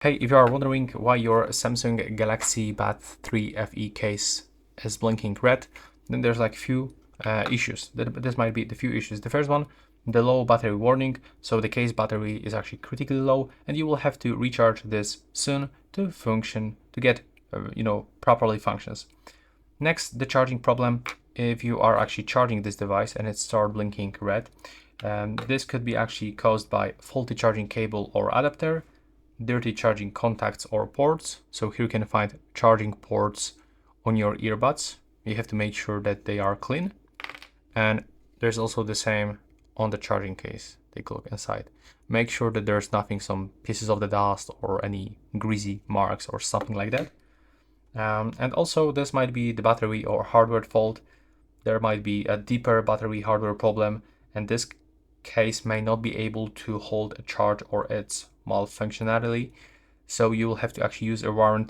Hey, if you are wondering why your Samsung Galaxy Buds 3 FE case is blinking red, then there's like few issues. This might be the few issues. The first one, the low battery warning. So the case battery is actually critically low, and you will have to recharge this soon to function, to get properly functions. Next, the charging problem. If you are actually charging this device and it starts blinking red, this could be actually caused by faulty charging cable or adapter, dirty charging contacts or ports. So here you can find charging ports on your earbuds. You have to make sure that they are clean. And there's also the same on the charging case. Take a look inside. Make sure that there's nothing, some pieces of the dust or any greasy marks or something like that. And also this might be the battery or hardware fault. There might be a deeper battery hardware problem, and this case may not be able to hold a charge or its malfunctionality. So you will have to actually use a warranty